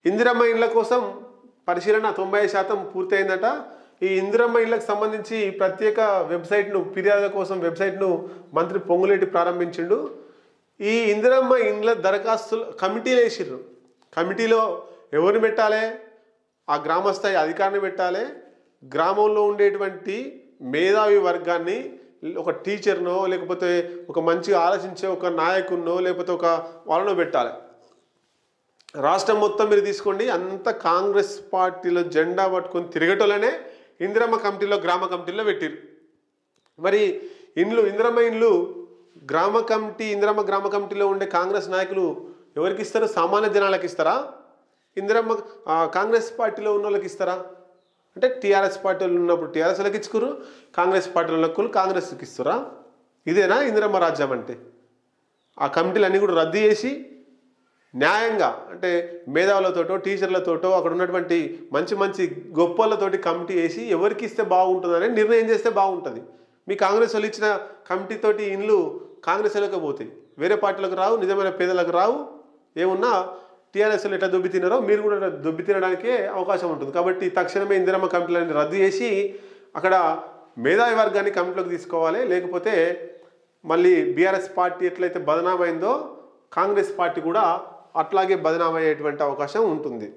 ఇందిరమ్మ ఇండ్ల కోసం పరిశీలన 90% పూర్తయిందట. ఈ ఇందిరమ్మ ఇళ్లకు సంబంధించి ప్రత్యేక వెబ్సైట్ను, ఫిర్యాదుల కోసం వెబ్సైట్ను మంత్రి పొంగులేటి ప్రారంభించిండు. ఈ ఇందిరమ్మ ఇండ్ల దరఖాస్తులు కమిటీలు వేసిర్రు. కమిటీలో ఎవరిని పెట్టాలి? ఆ గ్రామస్థాయి అధికారిని పెట్టాలి. గ్రామంలో ఉండేటువంటి మేధావి వర్గాన్ని, ఒక టీచర్నో లేకపోతే ఒక మంచిగా ఆలోచించే ఒక నాయకున్నో లేకపోతే ఒక వాళ్ళనో పెట్టాలి. రాష్ట్రం మొత్తం మీరు తీసుకోండి, అంత కాంగ్రెస్ పార్టీలో జెండా పట్టుకొని తిరగటోళ్ళనే ఇందిరమ్మ కమిటీలో, గ్రామ కమిటీలో పెట్టిరు. మరి ఇందిరమ్మ ఇండ్లు ఇందిరమ్మ గ్రామ కమిటీలో ఉండే కాంగ్రెస్ నాయకులు ఎవరికి ఇస్తారు? సామాన్య జనాలకు ఇస్తారా? ఇందిరమ్మ కాంగ్రెస్ పార్టీలో ఉన్న వాళ్ళకి ఇస్తారా? అంటే టీఆర్ఎస్ పార్టీలు ఉన్నప్పుడు టీఆర్ఎస్ వాళ్ళకి ఇచ్చుకురు, కాంగ్రెస్ పార్టీలో ఉన్న కాంగ్రెస్కి ఇస్తారా? ఇదేనా ఇందిరమ్మ రాజ్యం అంటే? ఆ కమిటీలు అన్నీ కూడా రద్దు చేసి న్యాయంగా, అంటే మేధావులతోటో టీచర్లతోటో అక్కడ ఉన్నటువంటి మంచి మంచి గొప్పలతోటి కమిటీ వేసి ఎవరికి ఇస్తే బాగుంటుందని నిర్ణయం చేస్తే బాగుంటుంది. మీ కాంగ్రెస్ వాళ్ళు ఇచ్చిన కమిటీతోటి ఇండ్లు కాంగ్రెస్ వాళ్ళకి పోతాయి, వేరే పార్టీలకు రావు, నిజమైన పేదలకు రావు. ఏమున్నా టీఆర్ఎస్ వాళ్ళు ఎట్లా దొబ్బి తిన్నారో మీరు కూడా దొబ్బి తినడానికే అవకాశం ఉంటుంది. కాబట్టి తక్షణమే ఇందిరమ్మ కమిటీలని రద్దు చేసి అక్కడ మేధావి వర్గాన్ని కమిటీలోకి తీసుకోవాలి. లేకపోతే మళ్ళీ బీఆర్ఎస్ పార్టీ ఎట్లయితే బదనామైందో కాంగ్రెస్ పార్టీ కూడా అట్లాగే బదనామయ్యేటువంటి అవకాశం ఉంటుంది.